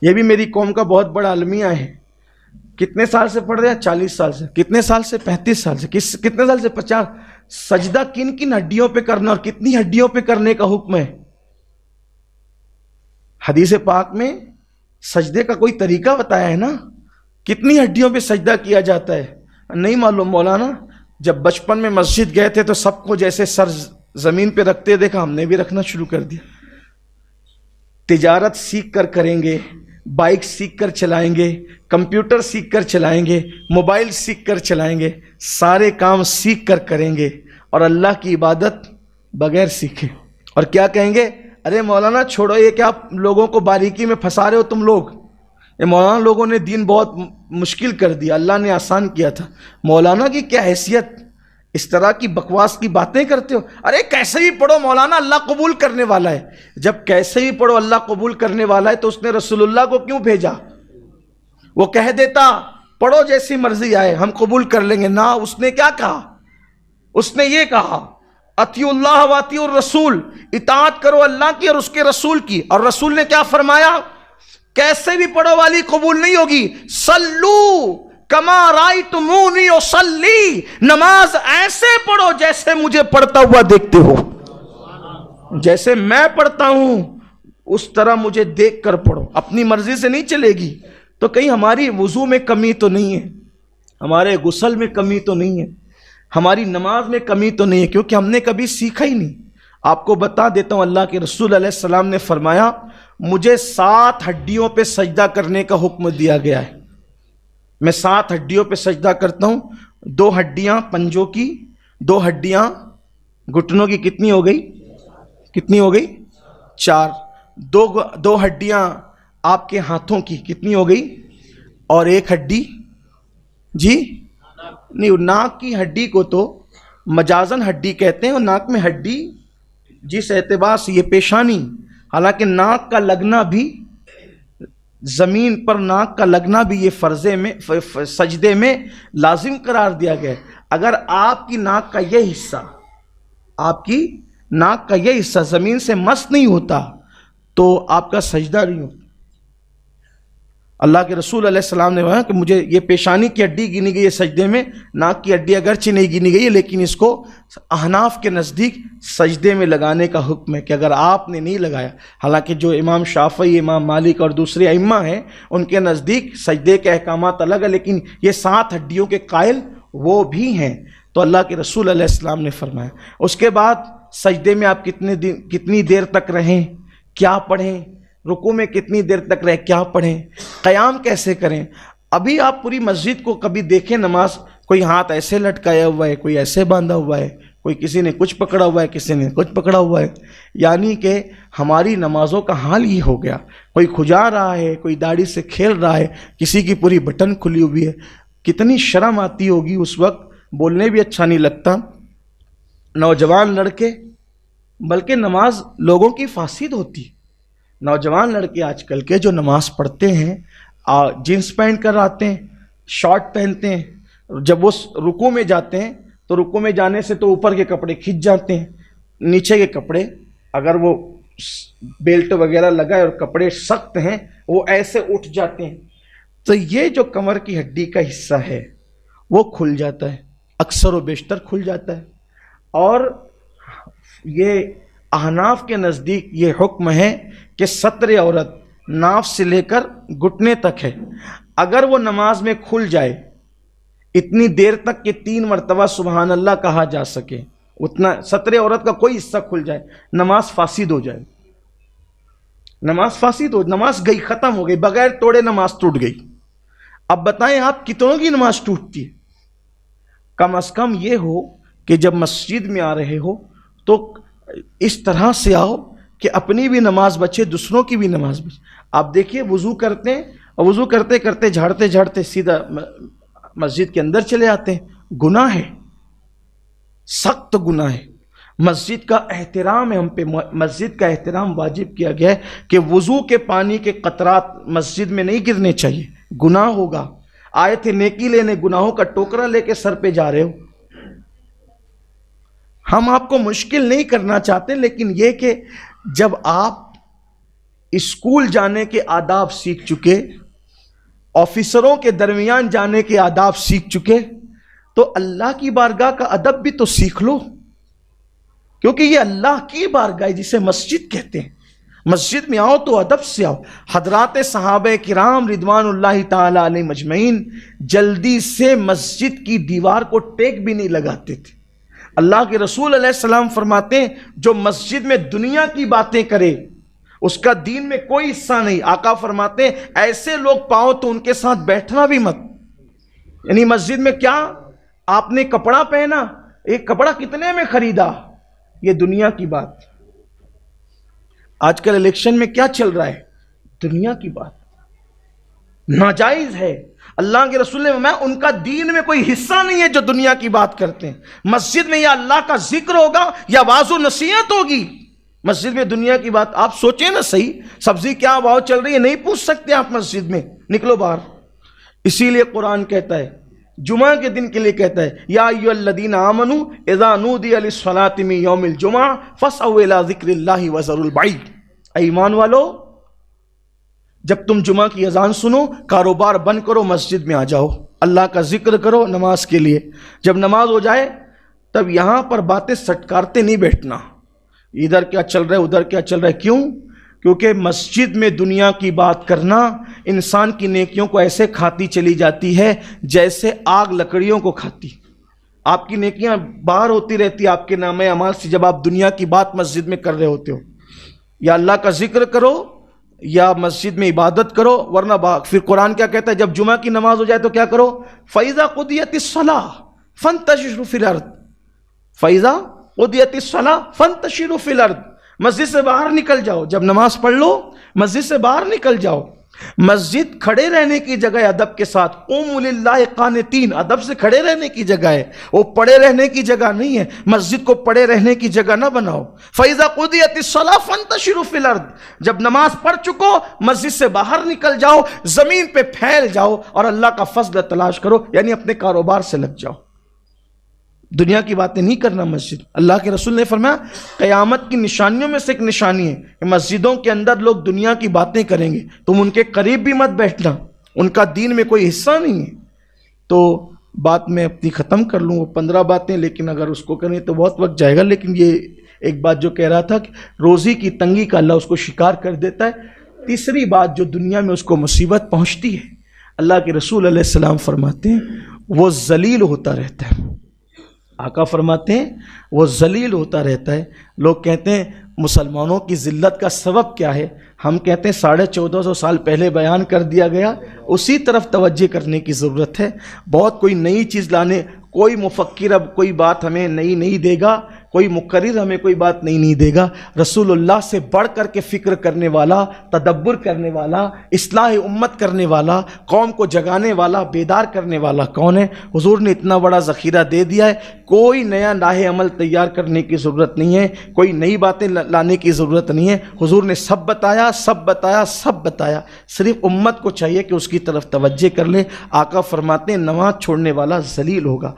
یہ بھی میری قوم کا بہت بڑا المیہ ہے. کتنے سال سے پڑھ رہے ہیں؟ 40 سال سے. کتنے سال سے؟ 35 سال سے. کتنے سال سے؟ 50. سجدہ کن کن ہڈیوں پہ کرنا اور کتنی ہڈیوں پہ کرنے کا حکم ہے؟ حدیث پاک میں سجدے کا کوئی طریقہ بتایا ہے نا. کتنی ہڈیوں پہ سجدہ کیا جاتا ہے نہیں معلوم. مولانا جب بچپن میں مسجد گئے تھے تو سب کو جیسے سر زمین پہ رکھتے دیکھا، ہم نے بھی رکھنا شروع کر دیا. تجارت سیکھ کر کریں گے، بائک سیکھ کر چلائیں گے، کمپیوٹر سیکھ کر چلائیں گے، موبائل سیکھ کر چلائیں گے، سارے کام سیکھ کر کریں گے، اور اللہ کی عبادت بغیر سیکھے. اور کیا کہیں گے؟ ارے مولانا چھوڑو یہ کیا لوگوں کو باریکی میں پھنسا رہے ہو تم لوگ. یہ مولانا لوگوں نے دین بہت مشکل کر دیا، اللہ نے آسان کیا تھا. مولانا کی کیا حیثیت؟ اس طرح کی بکواس کی باتیں کرتے ہو. ارے کیسے بھی پڑھو مولانا، اللہ قبول کرنے والا ہے. جب کیسے بھی پڑھو اللہ قبول کرنے والا ہے تو اس نے رسول اللہ کو کیوں بھیجا؟ وہ کہہ دیتا پڑھو جیسی مرضی آئے ہم قبول کر لیں گے. نہ، اس نے کیا کہا؟ اس نے یہ کہا اطیعوا اللہ و اطیعوا الرسول، اطاعت کرو اللہ کی اور اس کے رسول کی. اور رسول نے کیا فرمایا؟ کیسے بھی پڑھو والی قبول نہیں ہوگی. صلو کما رأیتمونی اصلی، نماز ایسے پڑھو جیسے مجھے پڑھتا ہوا دیکھتے ہو. جیسے میں پڑھتا ہوں اس طرح مجھے دیکھ کر پڑھو. اپنی مرضی سے نہیں چلے گی. تو کہیں ہماری وضو میں کمی تو نہیں ہے، ہمارے غسل میں کمی تو نہیں ہے، ہماری نماز میں کمی تو نہیں ہے، کیونکہ ہم نے کبھی سیکھا ہی نہیں. آپ کو بتا دیتا ہوں، اللہ کے رسول علیہ السلام نے فرمایا مجھے 7 ہڈیوں پہ سجدہ کرنے کا حکم دیا گیا ہے. میں 7 ہڈیوں پہ سجدہ کرتا ہوں. 2 ہڈیاں پنجوں کی، 2 ہڈیاں گھٹنوں کی. کتنی ہو گئی؟ کتنی ہو گئی؟ 4. 2 ہڈیاں آپ کے ہاتھوں کی. کتنی ہو گئی؟ اور 1 ہڈی جی نہیں، ناک کی ہڈی کو تو مجازن ہڈی کہتے ہیں، اور ناک میں ہڈی جس اعتبار سے یہ پیشانی، حالانکہ ناک کا لگنا بھی، زمین پر ناک کا لگنا بھی یہ فرضے میں سجدے میں لازم قرار دیا گیا ہے. اگر آپ کی ناک کا یہ حصہ، آپ کی ناک کا یہ حصہ زمین سے مس نہیں ہوتا تو آپ کا سجدہ نہیں ہوتا. اللہ کے رسول علیہ السلام نے کہا کہ مجھے یہ پیشانی کی ہڈی گنی گئی ہے سجدے میں، ناک کی ہڈی اگرچہ نہیں گنی گئی ہے، لیکن اس کو احناف کے نزدیک سجدے میں لگانے کا حکم ہے. کہ اگر آپ نے نہیں لگایا، حالانکہ جو امام شافعی، امام مالک اور دوسرے ائمہ ہیں ان کے نزدیک سجدے کے احکامات الگ ہیں، لیکن یہ 7 ہڈیوں کے قائل وہ بھی ہیں. تو اللہ کے رسول علیہ السلام نے فرمایا. اس کے بعد سجدے میں آپ کتنی دیر تک رہیں، کیا پڑھیں، رکوع میں کتنی دیر تک رہیں، کیا پڑھیں، قیام کیسے کریں. ابھی آپ پوری مسجد کو کبھی دیکھیں نماز، کوئی ہاتھ ایسے لٹکایا ہوا ہے، کوئی ایسے باندھا ہوا ہے، کوئی کسی نے کچھ پکڑا ہوا ہے، کسی نے کچھ پکڑا ہوا ہے. یعنی کہ ہماری نمازوں کا حال یہ ہو گیا. کوئی کھجا رہا ہے، کوئی داڑھی سے کھیل رہا ہے، کسی کی پوری بٹن کھلی ہوئی ہے. کتنی شرم آتی ہوگی اس وقت، بولنے بھی اچھا نہیں لگتا. نوجوان لڑکے، بلکہ نماز لوگوں کی فاسد ہوتی. نوجوان لڑکے آج کل کے جو نماز پڑھتے ہیں جینس پہن کر آتے ہیں، شارٹ پہنتے ہیں. جب وہ رکوع میں جاتے ہیں تو رکوع میں جانے سے تو اوپر کے کپڑے کھنچ جاتے ہیں، نیچے کے کپڑے اگر وہ بیلٹ وغیرہ لگائے اور کپڑے سخت ہیں وہ ایسے اٹھ جاتے ہیں. تو یہ جو کمر کی ہڈی کا حصہ ہے وہ کھل جاتا ہے، اکثر و بیشتر کھل جاتا ہے. اور یہ احناف کے نزدیک یہ حکم ہے کہ ستر عورت ناف سے لے کر گھٹنے تک ہے. اگر وہ نماز میں کھل جائے اتنی دیر تک کہ 3 مرتبہ سبحان اللہ کہا جا سکے، اتنا ستر عورت کا کوئی حصہ کھل جائے، نماز فاسد ہو جائے. نماز فاسد ہو، نماز گئی، ختم ہو گئی، بغیر توڑے نماز ٹوٹ گئی. اب بتائیں آپ کتنوں کی نماز ٹوٹتی ہے؟ کم از کم یہ ہو کہ جب مسجد میں آ رہے ہو تو اس طرح سے آؤ کہ اپنی بھی نماز بچے، دوسروں کی بھی نماز بچے. آپ دیکھیے وضو کرتے ہیں اور وضو کرتے کرتے جھاڑتے جھاڑتے سیدھا مسجد کے اندر چلے آتے ہیں. گناہ ہے، سخت گناہ ہے. مسجد کا احترام ہے، ہم پہ مسجد کا احترام واجب کیا گیا ہے کہ وضو کے پانی کے قطرات مسجد میں نہیں گرنے چاہیے، گناہ ہوگا. آئے تھے نیکی لینے، گناہوں کا ٹوکرا لے کے سر پہ جا رہے ہو. ہم آپ کو مشکل نہیں کرنا چاہتے، لیکن یہ کہ جب آپ اسکول جانے کے آداب سیکھ چکے، آفیسروں کے درمیان جانے کے آداب سیکھ چکے، تو اللہ کی بارگاہ کا ادب بھی تو سیکھ لو، کیونکہ یہ اللہ کی بارگاہ جسے مسجد کہتے ہیں۔ مسجد میں آؤ تو ادب سے آؤ۔ حضرات صحابہ کرام رضوان اللہ تعالی علیہم اجمعین جلدی سے مسجد کی دیوار کو ٹیک بھی نہیں لگاتے تھے۔ اللہ کے رسول علیہ السلام فرماتے ہیں جو مسجد میں دنیا کی باتیں کرے اس کا دین میں کوئی حصہ نہیں۔ آقا فرماتے ہیں ایسے لوگ پاؤ تو ان کے ساتھ بیٹھنا بھی مت۔ یعنی مسجد میں کیا آپ نے کپڑا پہنا، ایک کپڑا کتنے میں خریدا، یہ دنیا کی بات۔ آج کل الیکشن میں کیا چل رہا ہے، دنیا کی بات، ناجائز ہے۔ اللہ کے رسول نے فرمایا ان کا دین میں کوئی حصہ نہیں ہے جو دنیا کی بات کرتے ہیں۔ مسجد میں یا اللہ کا ذکر ہوگا یا واعظ و نصیحت ہوگی، مسجد میں دنیا کی بات۔ آپ سوچیں نا صحیح، سبزی کیا بھاؤ چل رہی ہے نہیں پوچھ سکتے آپ مسجد میں، نکلو باہر۔ اسی لیے قرآن کہتا ہے، جمعہ کے دن کے لیے کہتا ہے یا ایھا الذین آمنوا اذا نودی للصلاۃ من یوم الجمعہ فاسعوا الی ذکر اللہ وذروا البیع۔ اے ایمان والو، جب تم جمعہ کی اذان سنو کاروبار بند کرو، مسجد میں آ جاؤ، اللہ کا ذکر کرو نماز کے لیے۔ جب نماز ہو جائے تب یہاں پر باتیں سٹکارتے نہیں بیٹھنا، ادھر کیا چل رہا ہے ادھر کیا چل رہا ہے۔ کیوں؟ کیونکہ مسجد میں دنیا کی بات کرنا انسان کی نیکیوں کو ایسے کھاتی چلی جاتی ہے جیسے آگ لکڑیوں کو کھاتی۔ آپ کی نیکیاں باہر ہوتی رہتی آپ کے نام اعمال سے جب آپ دنیا کی بات مسجد میں کر رہے ہوتے ہو۔ یا اللہ کا ذکر کرو یا مسجد میں عبادت کرو، ورنہ پھر قرآن کیا کہتا ہے جب جمعہ کی نماز ہو جائے تو کیا کرو، فَإِذَا قُضِيَتِ الصَّلَاةُ فَانتَشِرُوا فِي الْأَرْضِ، فَإِذَا قُضِيَتِ الصَّلَاةُ فَانتَشِرُوا فِي الْأَرْضِ، مسجد سے باہر نکل جاؤ، جب نماز پڑھ لو مسجد سے باہر نکل جاؤ۔ مسجد کھڑے رہنے کی جگہ ہے ادب کے ساتھ، قوموا للہ قانتین، ادب سے کھڑے رہنے کی جگہ ہے، وہ پڑے رہنے کی جگہ نہیں ہے۔ مسجد کو پڑے رہنے کی جگہ نہ بناؤ۔ فَإِذَا قُضِيَتِ الصَّلَاةُ فَانتَشِرُوا فِي الْأَرْضِ، جب نماز پڑھ چکو مسجد سے باہر نکل جاؤ، زمین پہ پھیل جاؤ اور اللہ کا فضل تلاش کرو، یعنی اپنے کاروبار سے لگ جاؤ، دنیا کی باتیں نہیں کرنا مسجد۔ اللہ کے رسول نے فرمایا قیامت کی نشانیوں میں سے ایک نشانی ہے کہ مسجدوں کے اندر لوگ دنیا کی باتیں کریں گے، تم ان کے قریب بھی مت بیٹھنا، ان کا دین میں کوئی حصہ نہیں ہے۔ تو بات میں اپنی ختم کر لوں، وہ 15 باتیں، لیکن اگر اس کو کریں تو بہت وقت جائے گا۔ لیکن یہ ایک بات جو کہہ رہا تھا کہ روزی کی تنگی کا اللہ اس کو شکار کر دیتا ہے۔ تیسری بات جو دنیا میں اس کو مصیبت پہنچتی ہے، اللہ کے رسول علیہ السلام فرماتے ہیں وہ ذلیل ہوتا رہتا ہے۔ آقا فرماتے ہیں وہ ذلیل ہوتا رہتا ہے۔ لوگ کہتے ہیں مسلمانوں کی ذلت کا سبب کیا ہے، ہم کہتے ہیں 1450 سال پہلے بیان کر دیا گیا، اسی طرف توجہ کرنے کی ضرورت ہے۔ بہت کوئی نئی چیز لانے، کوئی مفکر اب کوئی بات ہمیں نئی نہیں دے گا، کوئی مقرر ہمیں کوئی بات نہیں دے گا۔ رسول اللہ سے بڑھ کر کے فکر کرنے والا، تدبر کرنے والا، اصلاح امت کرنے والا، قوم کو جگانے والا، بیدار کرنے والا کون ہے؟ حضور نے اتنا بڑا ذخیرہ دے دیا ہے، کوئی نیا راہ عمل تیار کرنے کی ضرورت نہیں ہے، کوئی نئی باتیں لانے کی ضرورت نہیں ہے۔ حضور نے سب بتایا، سب بتایا، سب بتایا، صرف امت کو چاہیے کہ اس کی طرف توجہ کر لے۔ آقا فرماتے ہیں نماز چھوڑنے والا ذلیل ہوگا۔